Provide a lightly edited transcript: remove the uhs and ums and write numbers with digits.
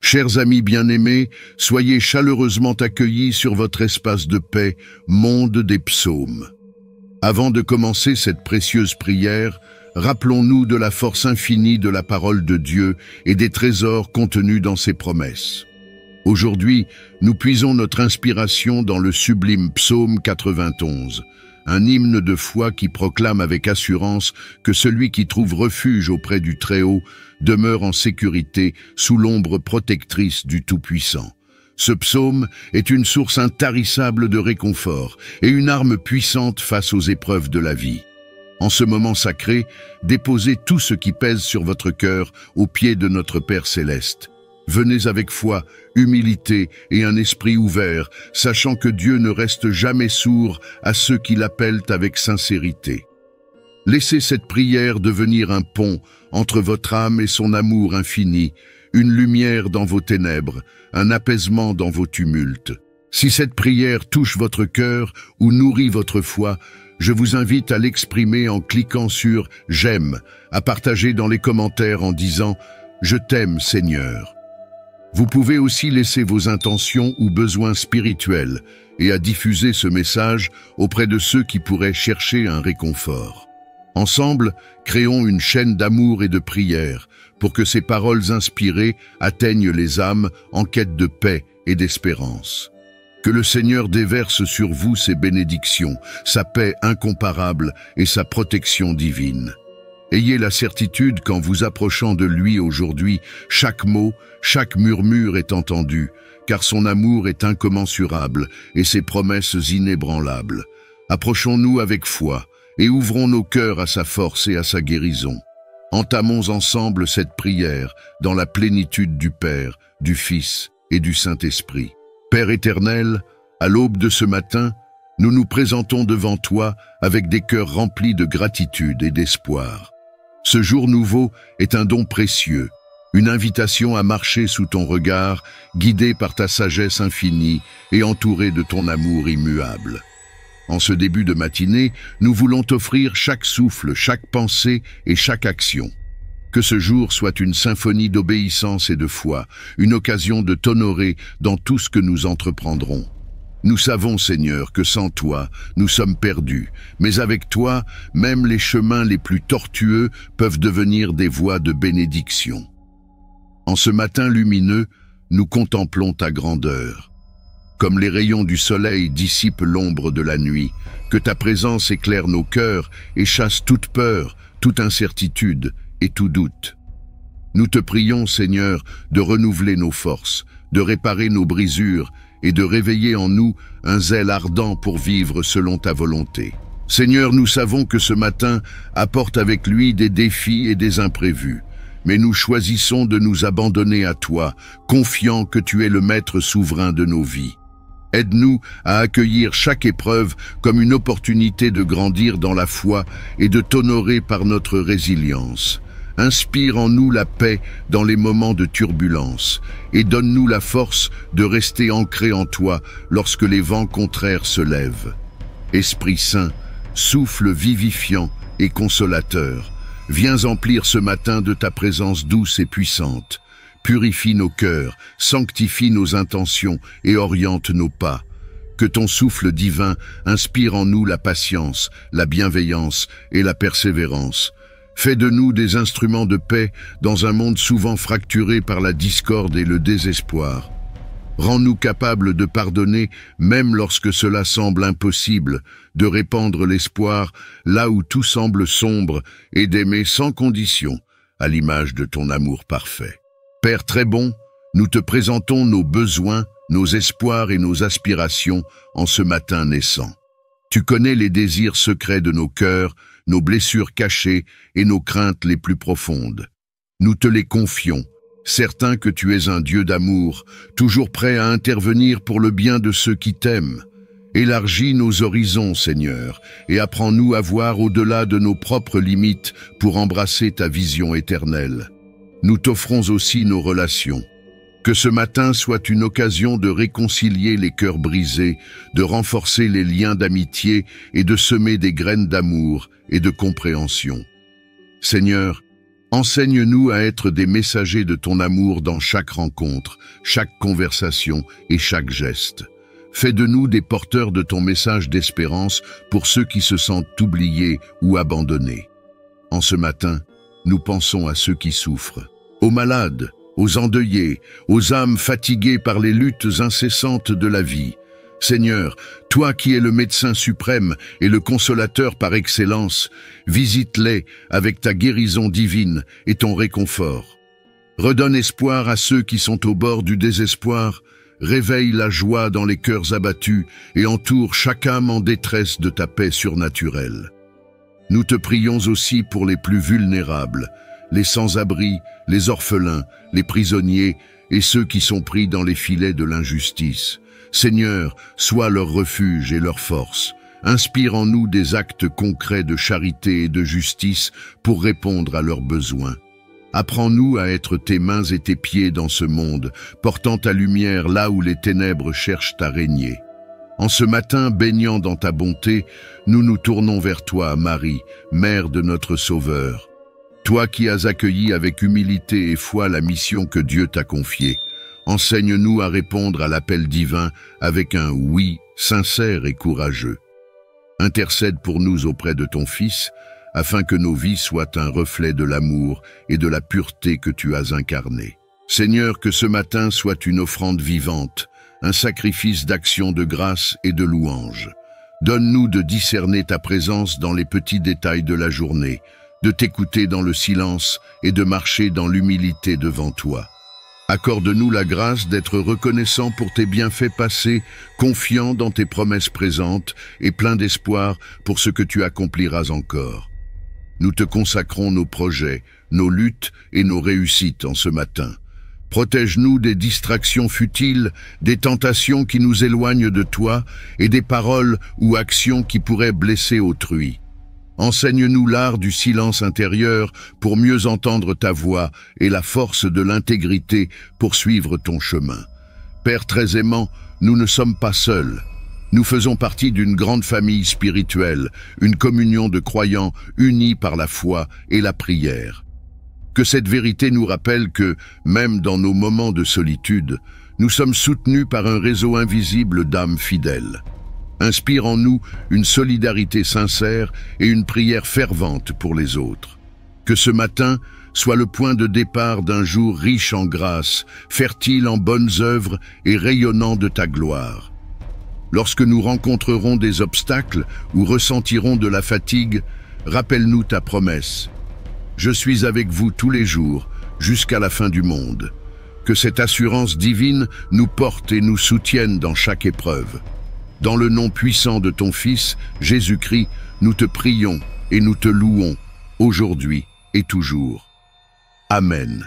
Chers amis bien-aimés, soyez chaleureusement accueillis sur votre espace de paix, monde des psaumes. Avant de commencer cette précieuse prière, rappelons-nous de la force infinie de la parole de Dieu et des trésors contenus dans ses promesses. Aujourd'hui, nous puisons notre inspiration dans le sublime psaume 91, un hymne de foi qui proclame avec assurance que celui qui trouve refuge auprès du Très-Haut demeure en sécurité sous l'ombre protectrice du Tout-Puissant. Ce psaume est une source intarissable de réconfort et une arme puissante face aux épreuves de la vie. En ce moment sacré, déposez tout ce qui pèse sur votre cœur aux pieds de notre Père Céleste. Venez avec foi, humilité et un esprit ouvert, sachant que Dieu ne reste jamais sourd à ceux qui l'appellent avec sincérité. Laissez cette prière devenir un pont entre votre âme et son amour infini, une lumière dans vos ténèbres, un apaisement dans vos tumultes. Si cette prière touche votre cœur ou nourrit votre foi, je vous invite à l'exprimer en cliquant sur « J'aime », à partager dans les commentaires en disant « Je t'aime, Seigneur ». Vous pouvez aussi laisser vos intentions ou besoins spirituels et à diffuser ce message auprès de ceux qui pourraient chercher un réconfort. Ensemble, créons une chaîne d'amour et de prière pour que ces paroles inspirées atteignent les âmes en quête de paix et d'espérance. Que le Seigneur déverse sur vous ses bénédictions, sa paix incomparable et sa protection divine. Ayez la certitude qu'en vous approchant de lui aujourd'hui, chaque mot, chaque murmure est entendu, car son amour est incommensurable et ses promesses inébranlables. Approchons-nous avec foi et ouvrons nos cœurs à sa force et à sa guérison. Entamons ensemble cette prière dans la plénitude du Père, du Fils et du Saint-Esprit. Père éternel, à l'aube de ce matin, nous nous présentons devant toi avec des cœurs remplis de gratitude et d'espoir. Ce jour nouveau est un don précieux, une invitation à marcher sous ton regard, guidé par ta sagesse infinie et entouré de ton amour immuable. En ce début de matinée, nous voulons t'offrir chaque souffle, chaque pensée et chaque action. Que ce jour soit une symphonie d'obéissance et de foi, une occasion de t'honorer dans tout ce que nous entreprendrons. Nous savons, Seigneur, que sans toi, nous sommes perdus, mais avec toi, même les chemins les plus tortueux peuvent devenir des voies de bénédiction. En ce matin lumineux, nous contemplons ta grandeur. Comme les rayons du soleil dissipent l'ombre de la nuit, que ta présence éclaire nos cœurs et chasse toute peur, toute incertitude et tout doute. Nous te prions, Seigneur, de renouveler nos forces, de réparer nos brisures et de réveiller en nous un zèle ardent pour vivre selon ta volonté. Seigneur, nous savons que ce matin apporte avec lui des défis et des imprévus, mais nous choisissons de nous abandonner à toi, confiants que tu es le maître souverain de nos vies. Aide-nous à accueillir chaque épreuve comme une opportunité de grandir dans la foi et de t'honorer par notre résilience. Inspire en nous la paix dans les moments de turbulence et donne-nous la force de rester ancrés en toi lorsque les vents contraires se lèvent. Esprit Saint, souffle vivifiant et consolateur, viens emplir ce matin de ta présence douce et puissante. Purifie nos cœurs, sanctifie nos intentions et oriente nos pas. Que ton souffle divin inspire en nous la patience, la bienveillance et la persévérance. Fais de nous des instruments de paix dans un monde souvent fracturé par la discorde et le désespoir. Rends-nous capables de pardonner même lorsque cela semble impossible, de répandre l'espoir là où tout semble sombre et d'aimer sans condition, à l'image de ton amour parfait. Père très bon, nous te présentons nos besoins, nos espoirs et nos aspirations en ce matin naissant. Tu connais les désirs secrets de nos cœurs, nos blessures cachées et nos craintes les plus profondes. Nous te les confions, certains que tu es un Dieu d'amour, toujours prêt à intervenir pour le bien de ceux qui t'aiment. Élargis nos horizons, Seigneur, et apprends-nous à voir au-delà de nos propres limites pour embrasser ta vision éternelle. Nous t'offrons aussi nos relations. Que ce matin soit une occasion de réconcilier les cœurs brisés, de renforcer les liens d'amitié et de semer des graines d'amour et de compréhension. Seigneur, Enseigne-nous à être des messagers de ton amour dans chaque rencontre, chaque conversation et chaque geste. Fais de nous des porteurs de ton message d'espérance pour ceux qui se sentent oubliés ou abandonnés. En ce matin, nous pensons à ceux qui souffrent, aux malades, aux endeuillés, aux âmes fatiguées par les luttes incessantes de la vie. Seigneur, toi qui es le médecin suprême et le consolateur par excellence, visite-les avec ta guérison divine et ton réconfort. Redonne espoir à ceux qui sont au bord du désespoir, réveille la joie dans les cœurs abattus et entoure chaque âme en détresse de ta paix surnaturelle. Nous te prions aussi pour les plus vulnérables, les sans-abri, les orphelins, les prisonniers et ceux qui sont pris dans les filets de l'injustice. Seigneur, sois leur refuge et leur force. Inspire en nous des actes concrets de charité et de justice pour répondre à leurs besoins. Apprends-nous à être tes mains et tes pieds dans ce monde, portant ta lumière là où les ténèbres cherchent à régner. En ce matin, baignant dans ta bonté, nous nous tournons vers toi, Marie, Mère de notre Sauveur. Toi qui as accueilli avec humilité et foi la mission que Dieu t'a confiée, enseigne-nous à répondre à l'appel divin avec un « oui » sincère et courageux. Intercède pour nous auprès de ton Fils, afin que nos vies soient un reflet de l'amour et de la pureté que tu as incarné. Seigneur, que ce matin soit une offrande vivante, un sacrifice d'action de grâce et de louange. Donne-nous de discerner ta présence dans les petits détails de la journée, de t'écouter dans le silence et de marcher dans l'humilité devant toi. Accorde-nous la grâce d'être reconnaissant pour tes bienfaits passés, confiant dans tes promesses présentes et plein d'espoir pour ce que tu accompliras encore. Nous te consacrons nos projets, nos luttes et nos réussites en ce matin. Protège-nous des distractions futiles, des tentations qui nous éloignent de toi et des paroles ou actions qui pourraient blesser autrui. Enseigne-nous l'art du silence intérieur pour mieux entendre ta voix et la force de l'intégrité pour suivre ton chemin. Père très aimant, nous ne sommes pas seuls. Nous faisons partie d'une grande famille spirituelle, une communion de croyants unis par la foi et la prière. Que cette vérité nous rappelle que, même dans nos moments de solitude, nous sommes soutenus par un réseau invisible d'âmes fidèles. Inspire en nous une solidarité sincère et une prière fervente pour les autres. Que ce matin soit le point de départ d'un jour riche en grâce, fertile en bonnes œuvres et rayonnant de ta gloire. Lorsque nous rencontrerons des obstacles ou ressentirons de la fatigue, rappelle-nous ta promesse. Je suis avec vous tous les jours, jusqu'à la fin du monde. Que cette assurance divine nous porte et nous soutienne dans chaque épreuve. Dans le nom puissant de ton Fils, Jésus-Christ, nous te prions et nous te louons, aujourd'hui et toujours. Amen.